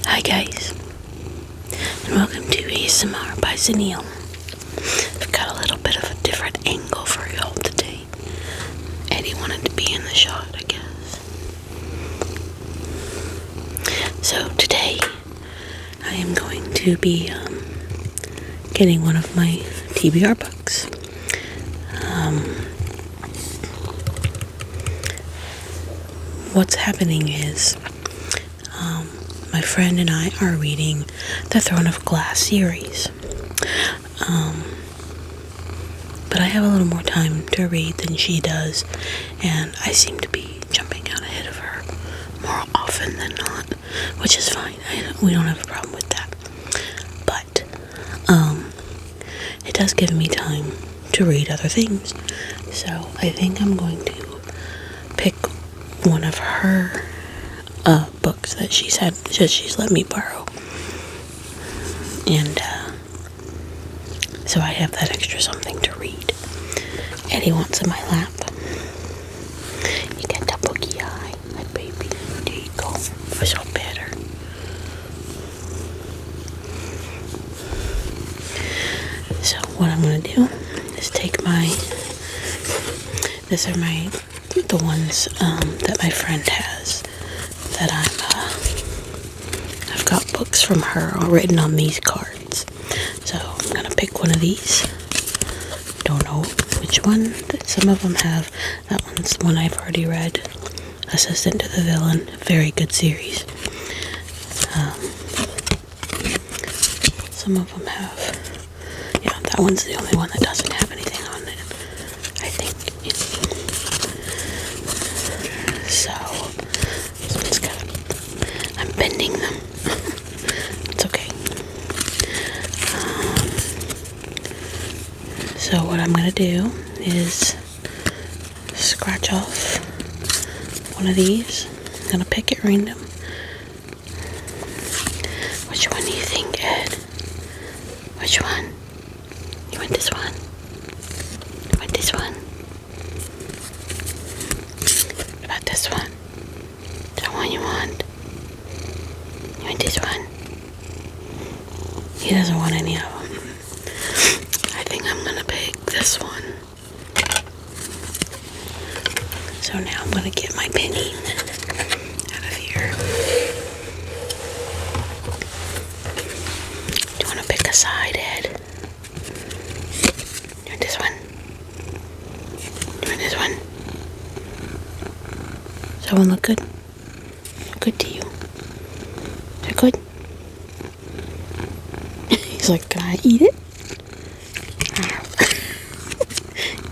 Hi guys, and welcome to ASMR by Zenil. I've got a little bit of a different angle for y'all today. Eddy wanted to be in the shot, I guess. So today, I am going to be getting one of my TBR books. What's happening is, my friend and I are reading the Throne of Glass series. But I have a little more time to read than she does, and I seem to be jumping out ahead of her more often than not, which is fine. We don't have a problem with that. But it does give me time to read other things. So I think I'm going to pick one of her books that she's let me borrow, and so I have that extra something to read. Eddy wants in my lap. You get the boogie eye, my baby. There you go. I feel better. So what I'm gonna do is take these are the ones that my friend has, that I've got books from her all written on these cards. So I'm gonna pick one of these. Don't know which one. Some of them have. That one's one I've already read. Assistant to the Villain. Very good series. Some of them have. Yeah, that one's the only one that doesn't have anything on it, I think. So it's got. I'm bending them. It's okay. So what I'm going to do is scratch off one of these. I'm going to pick at random. Which one do you think, Ed? Which one? You want this one? You want this one? What about this one? That one you want? You want this one? He doesn't want any of them. I think I'm gonna pick this one. So now I'm gonna get my penny out of here. Do you wanna pick a side, Ed? Do you want this one? Do you want this one? Does that one look good? Good to you? Is it good? He's like, can I eat it?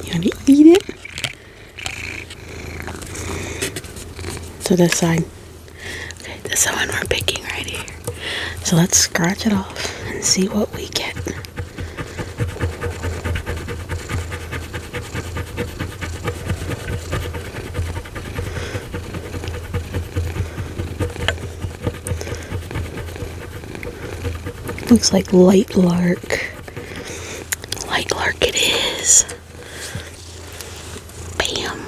You want to eat it? So this side. Okay, this is the one we're picking right here. So let's scratch it off and see what we get. Looks like Light Lark. Light Lark it is. Bam.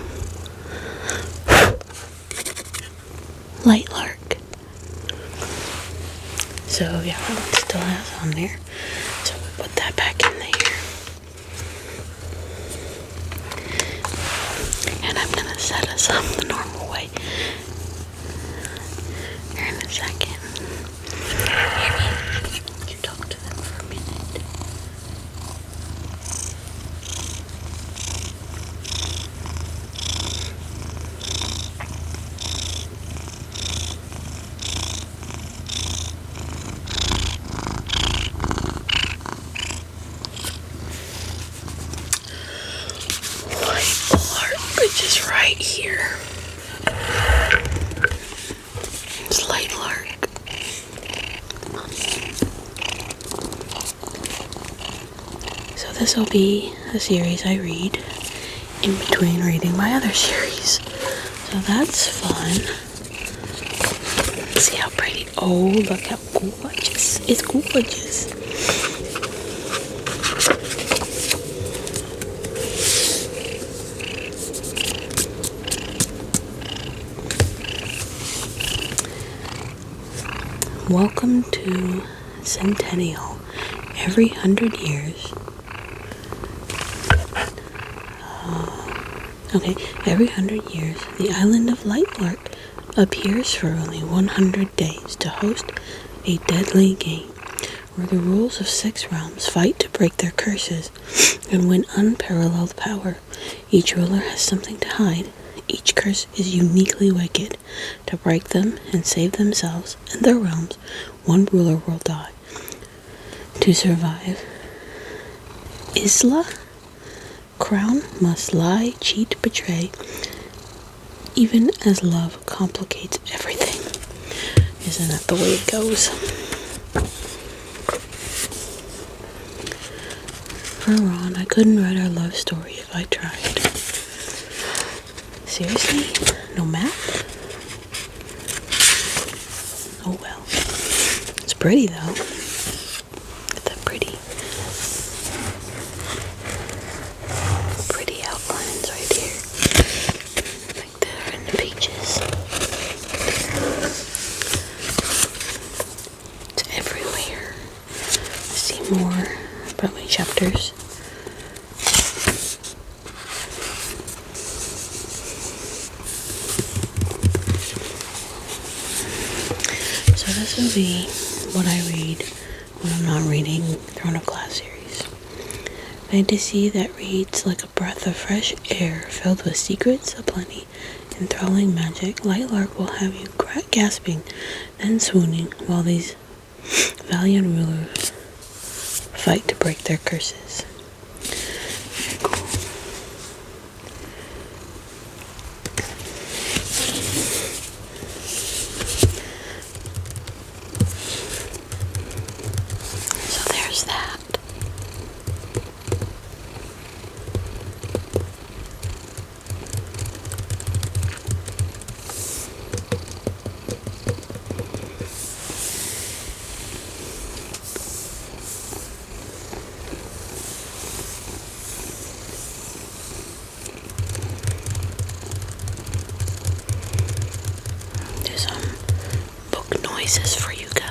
Light Lark. So yeah, that one still has on there. So we'll put that back in there. And I'm gonna set us up the normal way. Here in a second. You talk to them for a minute. Which is right here. It's Light Lark. So this will be a series I read in between reading my other series. So that's fun. See how pretty. Oh, look how gorgeous. It's gorgeous. Welcome to Centennial. Every 100 years. Every 100 years, the island of Lightlark appears for only 100 days to host a deadly game where the rulers of 6 realms fight to break their curses and win unparalleled power. Each ruler has something to hide. Each curse is uniquely wicked. To break them and save themselves and their realms, one ruler will die. To survive, Isla Crown must lie, cheat, betray, even as love complicates everything. Isn't that the way it goes? For Ron, I couldn't write our love story if I tried. Seriously? No map? Oh well. It's pretty though. Look at that pretty outlines right here. Like there in the pages. It's everywhere. I see more, probably chapters. So this will be what I read when I'm not reading Throne of Glass series. Fantasy that reads like a breath of fresh air filled with secrets aplenty, enthralling magic. Lightlark will have you gasping, then swooning, while these valiant rulers fight to break their curses. Very cool. So there's that. Do some book noises for you guys.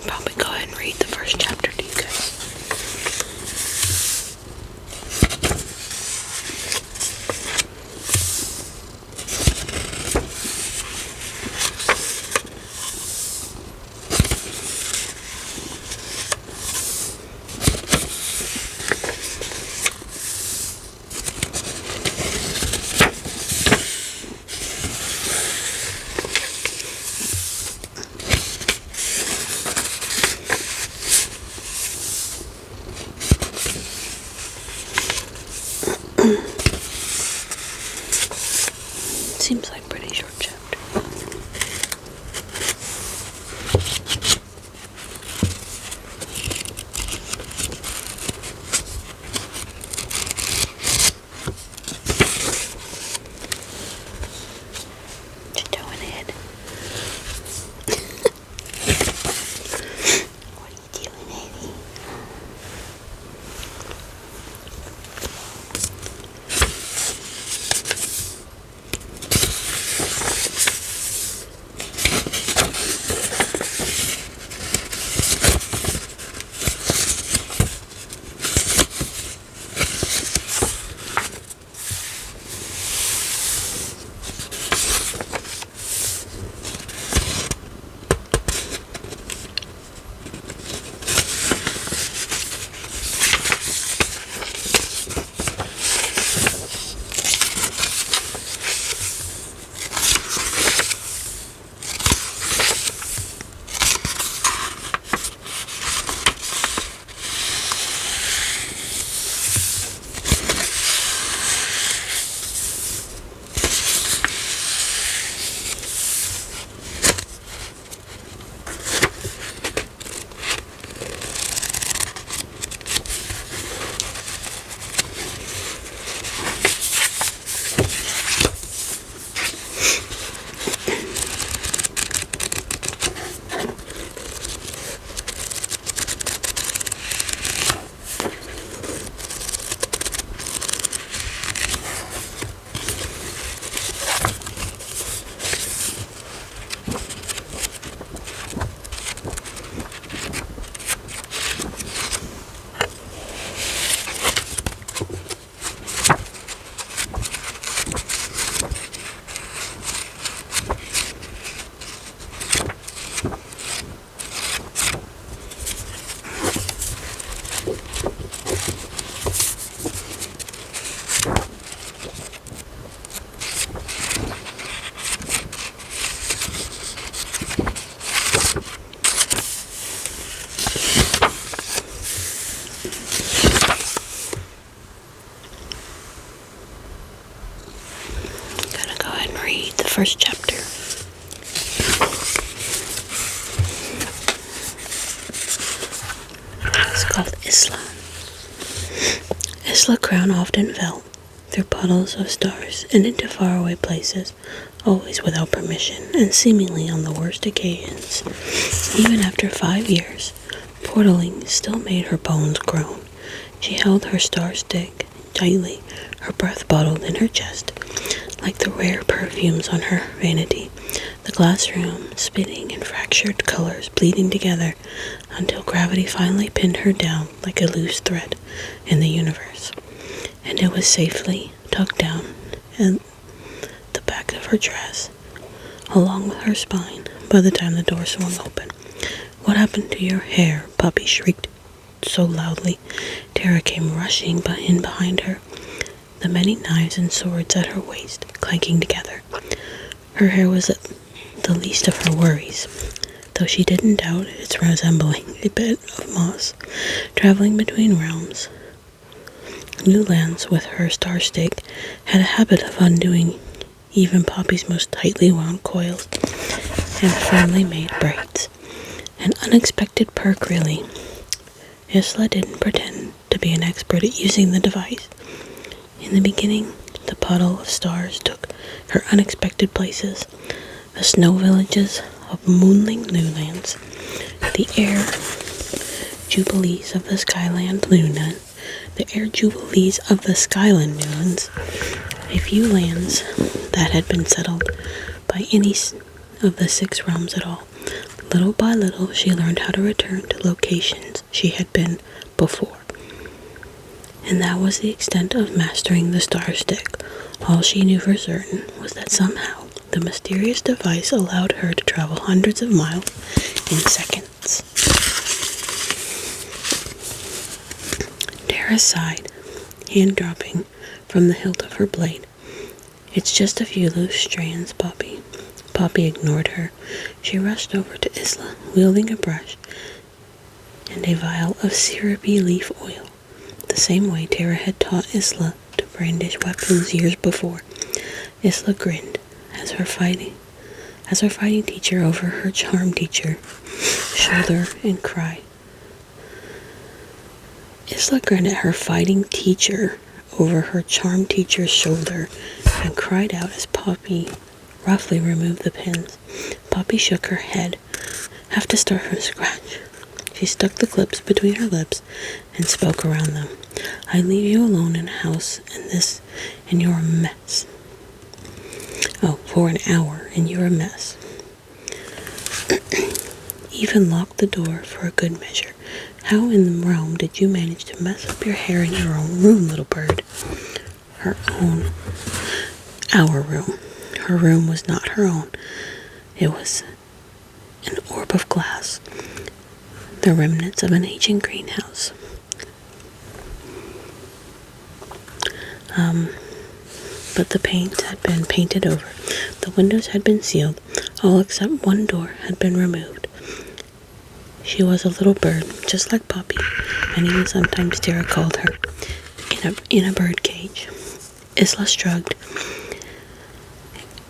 Probably go ahead and read the first chapter to you guys. Seems like pretty short chapter. What you doing, Ed? What are you doing, Eddy? first chapter. It's called Isla. Isla Crown often fell through puddles of stars and into faraway places, always without permission and seemingly on the worst occasions. Even after 5 years, portaling still made her bones groan. She held her star stick tightly, her breath bottled in her chest, like the rare perfumes on her vanity, the glass room spinning in fractured colors bleeding together until gravity finally pinned her down like a loose thread in the universe. And it was safely tucked down in the back of her dress, along with her spine, by the time the door swung open. "What happened to your hair?" Poppy shrieked so loudly. Tara came rushing in behind her, the many knives and swords at her waist clanking together. Her hair was the least of her worries, though she didn't doubt its resembling a bed of moss, traveling between realms. New lands with her star stake had a habit of undoing even Poppy's most tightly wound coils and firmly made braids. An unexpected perk, really. Isla didn't pretend to be an expert at using the device. In the beginning, the puddle of stars took her unexpected places, the snow villages of moonling newlands, the air jubilees of the Skyland Luna, Newlands, a few lands that had been settled by any of the 6 realms at all. Little by little, she learned how to return to locations she had been before. And that was the extent of mastering the star stick. All she knew for certain was that somehow the mysterious device allowed her to travel hundreds of miles in seconds. Tara sighed, hand dropping from the hilt of her blade. "It's just a few loose strands, Poppy." Poppy ignored her. She rushed over to Isla, wielding a brush and a vial of syrupy leaf oil, the same way Tara had taught Isla to brandish weapons years before. Isla grinned as her fighting teacher over her charm teacher shoulder and cried. Isla grinned at her fighting teacher over her charm teacher's shoulder and cried out as Poppy roughly removed the pins. Poppy shook her head. "Have to start from scratch." She stuck the clips between her lips and spoke around them. "I leave you alone in a house and you're a mess. Oh, for an hour and you're a mess. Even locked the door for a good measure. How in the realm did you manage to mess up your hair in your own room, little bird?" Our room. Her room was not her own. It was an orb of glass, the remnants of an ancient greenhouse. But the paint had been painted over. The windows had been sealed. All except one door had been removed. She was a little bird, just like Poppy, and even sometimes Tara called her, in a bird cage. Isla shrugged.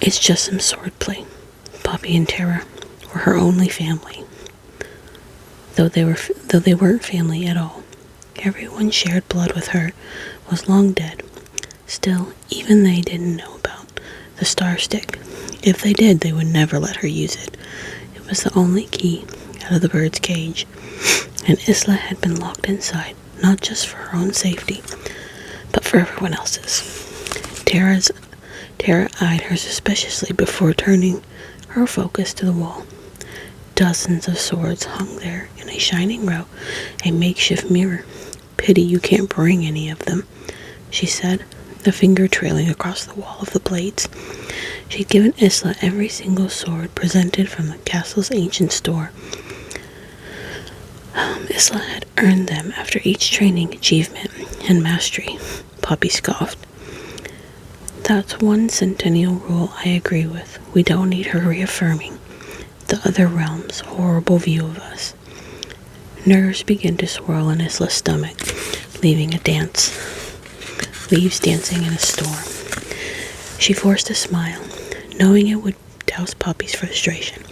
"It's just some sword play." Poppy and Tara were her only family, though they weren't family at all. Everyone shared blood with her was long dead. Still, even they didn't know about the star stick. If they did, they would never let her use it. It was the only key out of the bird's cage, and Isla had been locked inside, not just for her own safety, but for everyone else's. Tara eyed her suspiciously before turning her focus to the wall. Dozens of swords hung there in a shining row, a makeshift mirror. "Pity you can't bring any of them," she said, a finger trailing across the wall of the blades. She'd given Isla every single sword presented from the castle's ancient store. Isla had earned them after each training, achievement, and mastery. Poppy scoffed. "That's one centennial rule I agree with. We don't need her reaffirming the other realm's horrible view of us." Nerves began to swirl in Isla's stomach, leaves dancing in a storm. She forced a smile. knowing it would douse Poppy's frustration.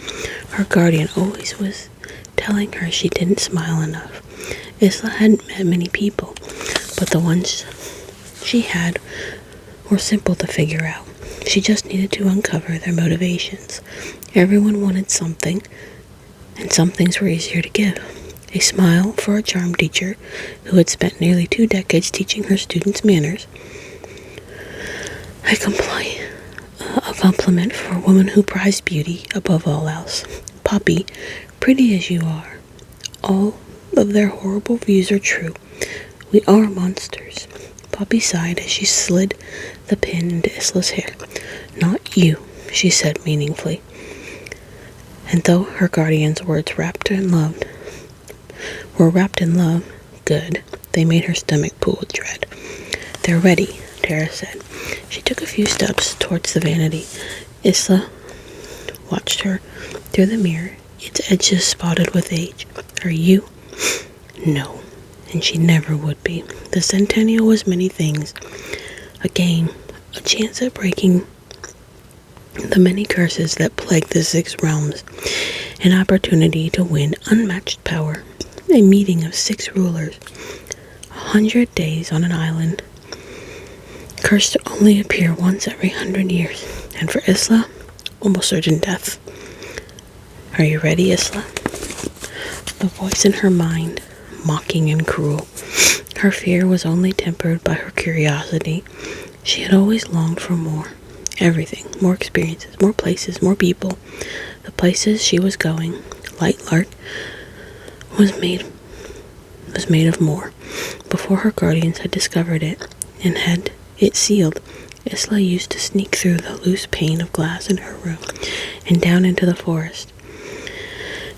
Her guardian always was telling her she didn't smile enough. Isla hadn't met many people, but the ones she had were simple to figure out. She just needed to uncover their motivations. Everyone wanted something, and some things were easier to give. A smile for a charm teacher who had spent nearly 2 decades teaching her students manners. A compliment for a woman who prized beauty above all else. Poppy, pretty as you are, all of their horrible views are true. We are monsters. Poppy sighed as she slid the pin into Isla's hair. Not you, she said meaningfully. And though her guardian's words were wrapped in love, good, they made her stomach pool with dread. They're ready, Tara said. She took a few steps towards the vanity. Isla watched her through the mirror, its edges spotted with age. Are you? No, and she never would be. The Centennial was many things. A game, a chance at breaking the many curses that plagued the 6 realms, an opportunity to win unmatched power, a meeting of 6 rulers, 100 days on an island, cursed to only appear once every 100 years, and for Isla, almost certain death. Are you ready, Isla? The voice in her mind, mocking and cruel. Her fear was only tempered by her curiosity. She had always longed for more. Everything, more experiences, more places, more people. The places she was going, Lightlark, was made of more. Before her guardians had discovered it and had it sealed, Isla used to sneak through the loose pane of glass in her room and down into the forest.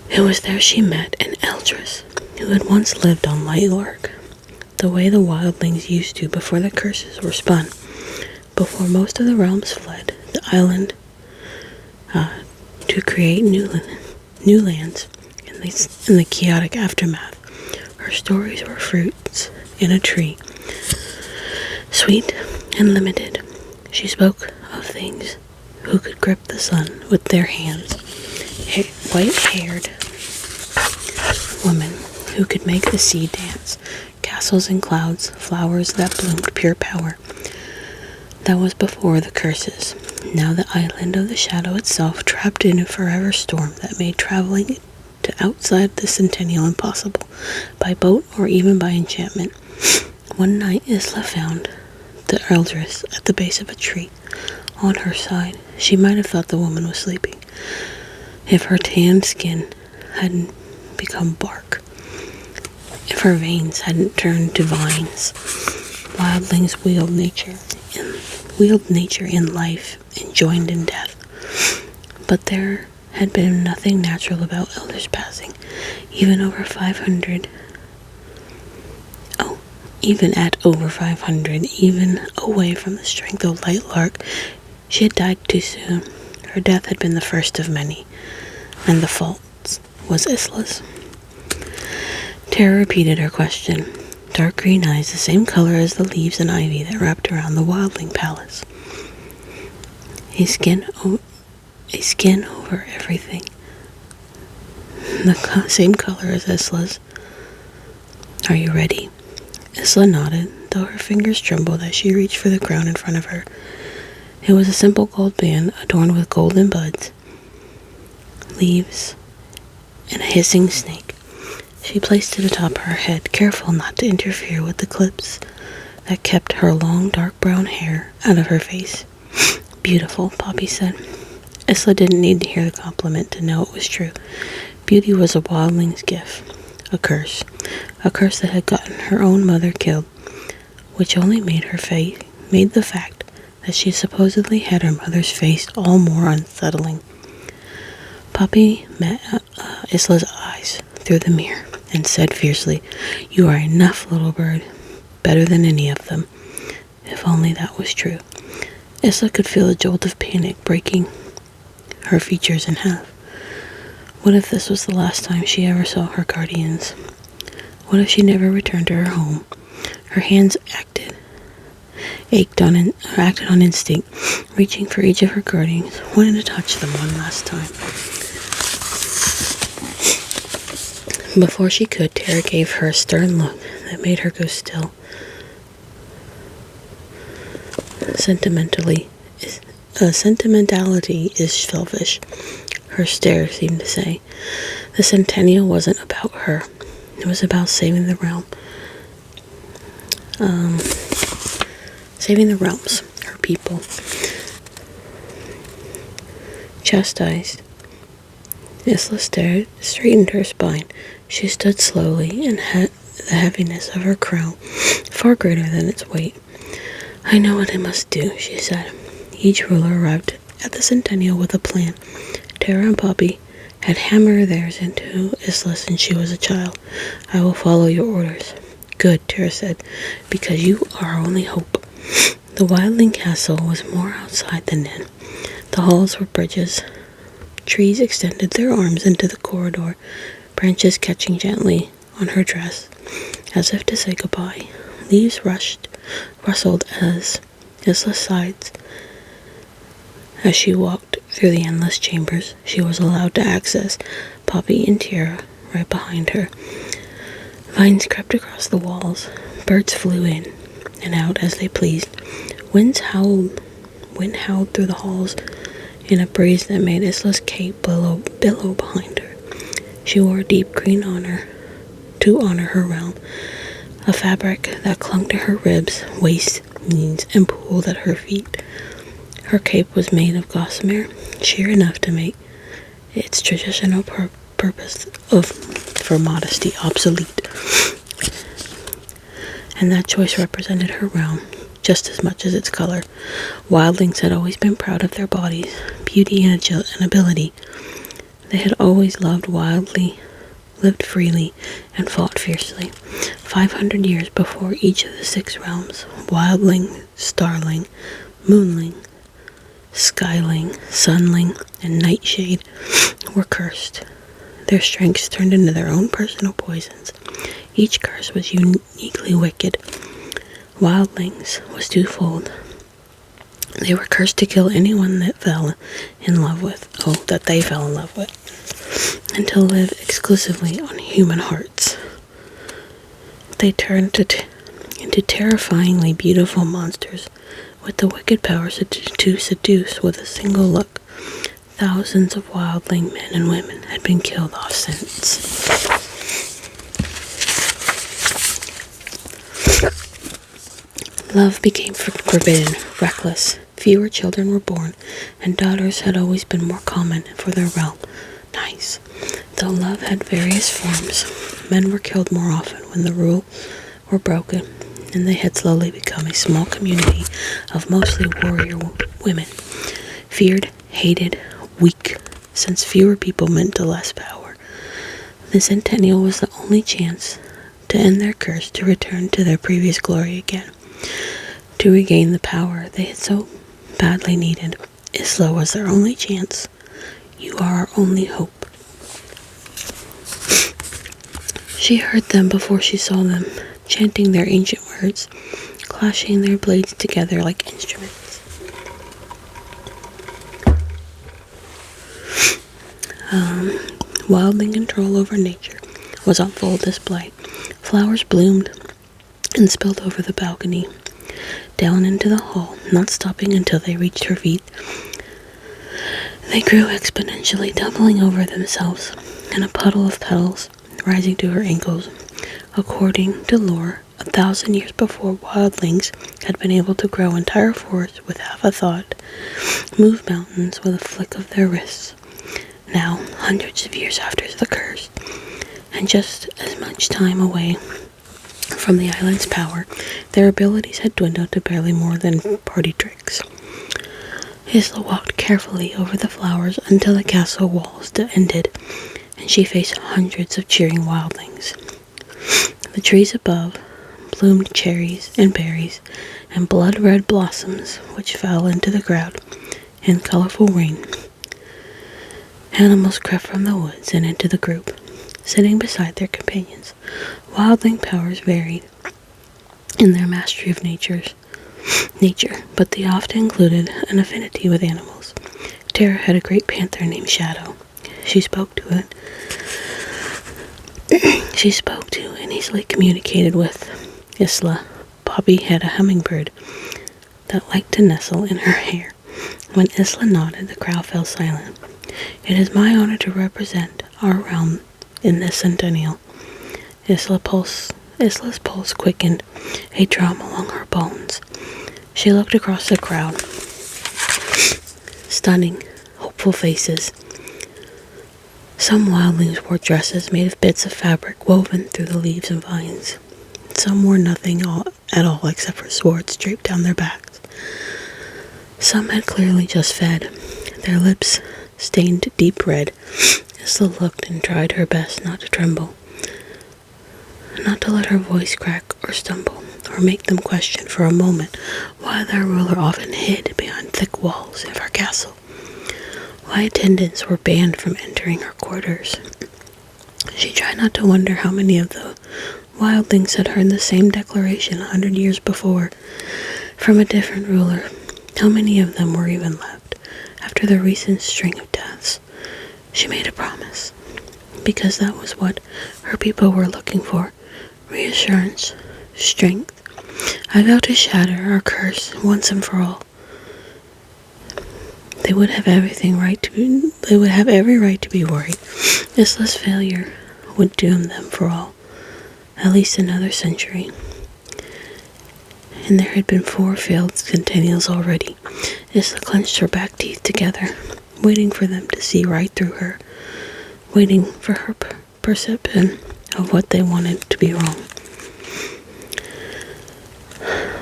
It was there she met an eldress who had once lived on Lightlark, the way the wildlings used to before the curses were spun. Before most of the realms fled the island to create new lands in the chaotic aftermath. Her stories were fruits in a tree, sweet and limited. She spoke of things who could grip the sun with their hands, white-haired women who could make the sea dance, castles in clouds, flowers that bloomed pure power. That was before the curses. Now the island of the shadow itself, trapped in a forever storm that made traveling to outside the Centennial impossible, by boat or even by enchantment. One night Isla found the eldress at the base of a tree. On her side, she might have thought the woman was sleeping, if her tanned skin hadn't become bark, if her veins hadn't turned to vines. Wildlings wield nature in life and joined in death. But there had been nothing natural about elders passing, even at over 500, even away from the strength of Lightlark. She had died too soon. Her death had been the first of many, and the fault was Isla's. Tara repeated her question. Dark green eyes, the same color as the leaves and ivy that wrapped around the wildling palace. A skin over everything. The same color as Isla's. Are you ready? Isla nodded, though her fingers trembled as she reached for the crown in front of her. It was a simple gold band adorned with golden buds, leaves, and a hissing snake. She placed it atop her head, careful not to interfere with the clips that kept her long dark brown hair out of her face. Beautiful, Poppy said. Isla didn't need to hear the compliment to know it was true. Beauty was a wildling's gift, a curse that had gotten her own mother killed, which only made the fact that she supposedly had her mother's face all more unsettling. Poppy met Isla's eyes through the mirror and said fiercely, "You are enough, little bird, better than any of them." If only that was true. Isla could feel a jolt of panic breaking her features in half. What if this was the last time she ever saw her guardians? What if she never returned to her home? Her hands acted acted on instinct, reaching for each of her guardians, wanting to touch them one last time. Before she could, Tara gave her a stern look that made her go still. Sentimentality is selfish, her stare seemed to say. The centennial wasn't about her. It was about saving the realm. Saving the realms, her people. Chastised, Isla straightened her spine. She stood slowly, and the heaviness of her crown far greater than its weight. I know what I must do, she said. Each ruler arrived at the centennial with a plan. Tara and Poppy had hammered theirs into Isla since she was a child. I will follow your orders. Good, Tara said, because you are our only hope. The wildling castle was more outside than in. The halls were bridges. Trees extended their arms into the corridor, branches catching gently on her dress, as if to say goodbye. Leaves rustled as Isla sighed. As she walked through the endless chambers she was allowed to access, Poppy and Tara right behind her. Vines crept across the walls. Birds flew in and out as they pleased. Wind howled through the halls in a breeze that made Isla's cape billow behind her. She wore a deep green to honor her realm, a fabric that clung to her ribs, waist, knees, and pooled at her feet. Her cape was made of gossamer, sheer enough to make its traditional purpose for modesty obsolete. And that choice represented her realm just as much as its color. Wildlings had always been proud of their bodies, beauty, and ability. They had always loved wildly, lived freely, and fought fiercely. 500 years before each of the 6 realms, wildling, starling, moonling, skyling, sunling, and nightshade were cursed. Their strengths turned into their own personal poisons. Each curse was uniquely wicked. Wildlings was twofold. They were cursed to kill anyone that they fell in love with, and to live exclusively on human hearts. They turned into terrifyingly beautiful monsters with the wicked power to seduce with a single look. Thousands of wildling men and women had been killed off since. Love became forbidden, reckless. Fewer children were born, and daughters had always been more common for their realm. Nice. Though love had various forms, men were killed more often when the rules were broken, and they had slowly become a small community of mostly warrior women. Feared, hated, weak, since fewer people meant less power. The centennial was the only chance to end their curse, to return to their previous glory again, to regain the power they had so badly needed. Isla was their only chance. You are our only hope. She heard them before she saw them, chanting their ancient words, clashing their blades together like instruments. Wildling control over nature was on full display. Flowers bloomed and spilled over the balcony, down into the hall, not stopping until they reached her feet. They grew exponentially, doubling over themselves in a puddle of petals, rising to her ankles. According to lore, 1,000 years before, wildlings had been able to grow entire forests with half a thought, move mountains with a flick of their wrists. Now, hundreds of years after the curse, and just as much time away from the island's power, their abilities had dwindled to barely more than party tricks. Isla walked carefully over the flowers until the castle walls ended, and she faced hundreds of cheering wildlings. The trees above bloomed cherries and berries and blood-red blossoms which fell into the ground in colorful rain. Animals crept from the woods and into the group, sitting beside their companions. Wildling powers varied in their mastery of nature. nature, but they often included an affinity with animals. Tara had a great panther named Shadow. She spoke to and easily communicated with Isla. Poppy had a hummingbird that liked to nestle in her hair. When Isla nodded, the crowd fell silent. It is my honor to represent our realm in this centennial. Isla's pulse quickened, a drum along her bones. She looked across the crowd. Stunning, hopeful faces. Some wildlings wore dresses made of bits of fabric woven through the leaves and vines. Some wore nothing at all except for swords draped down their backs. Some had clearly just fed, their lips stained deep red. Isla looked and tried her best not to tremble, not to let her voice crack or stumble, or make them question for a moment why their ruler often hid behind thick walls of her castle, why attendants were banned from entering her quarters. She tried not to wonder how many of the wildlings had heard the same declaration 100 years before from a different ruler. How many of them were even left after the recent string of deaths? She made a promise, because that was what her people were looking for. Reassurance, strength. I vow to shatter our curse once and for all. They would have every right to be worried. Isla's failure would doom them for all, at least another century. And there had been 4 failed centennials already. Isla clenched her back teeth together, waiting for them to see right through her, waiting for her perception of what they wanted to be wrong.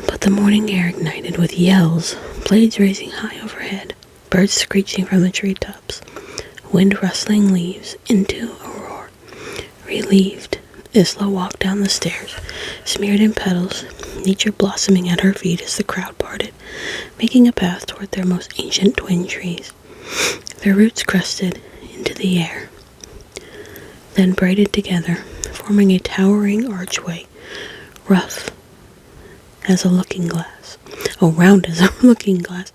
But the morning air ignited with yells, blades raising high overhead, birds screeching from the treetops, wind rustling leaves into a roar. Relieved, Isla walked down the stairs, smeared in petals, nature blossoming at her feet as the crowd parted, making a path toward their most ancient twin trees. Their roots crested into the air, then braided together, forming a towering archway, rough as a looking glass. Round as a looking glass.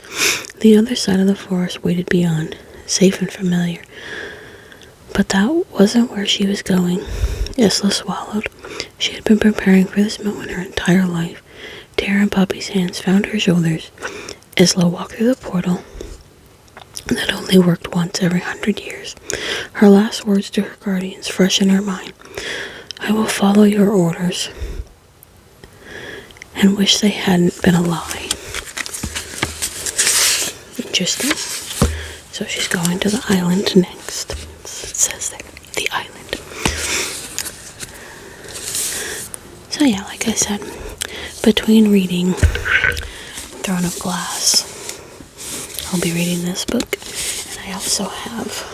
The other side of the forest waited beyond, safe and familiar. But that wasn't where she was going. Isla swallowed. She had been preparing for this moment her entire life. Tara and Poppy's hands found her shoulders. Isla walked through the portal that only worked once every 100 years. Her last words to her guardians fresh in her mind. I will follow your orders, and wish they hadn't been a lie. Interesting. So she's going to the island next. It says there, the island. So yeah, like I said, between reading Throne of Glass, I'll be reading this book, and I also have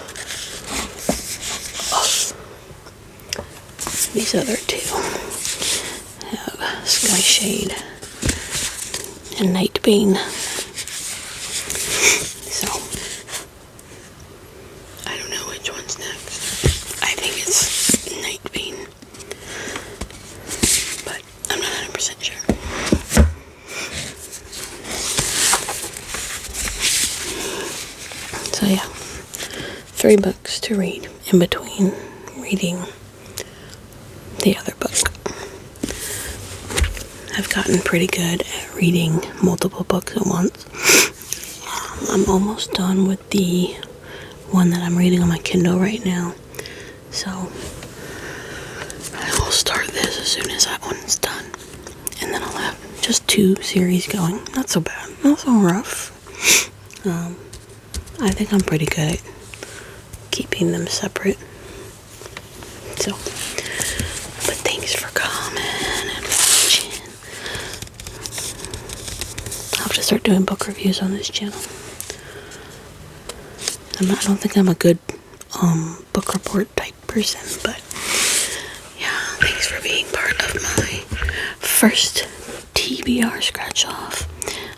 these other 2. I have Sky Shade and Night Bane. So, I don't know which one's next. I think it's Night Bane, but I'm not 100% sure. So yeah, 3 books to read in between reading the other book. I've gotten pretty good at reading multiple books at once. I'm almost done with the one that I'm reading on my Kindle right now. So I will start this as soon as that one's done. And then I'll have just 2 series going. Not so bad. Not so rough. I think I'm pretty good at keeping them separate. So, but thanks for coming and watching. I'll have to start doing book reviews on this channel. I don't think I'm a good book report type person, but yeah, thanks for being part of my first TBR scratch off.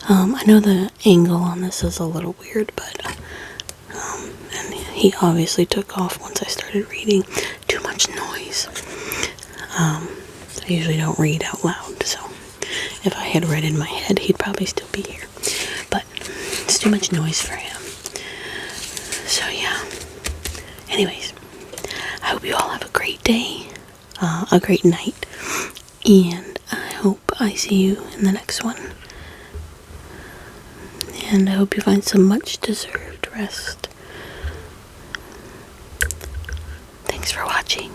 I know the angle on this is a little weird, but and he obviously took off once I started reading. Too much noise. I usually don't read out loud, so If I had red in my head, he'd probably still be here. But it's too much noise for him. So yeah. Anyways, I hope you all have a great day, a great night, and I hope I see you in the next one. And I hope you find some much deserved rest. Thanks for watching.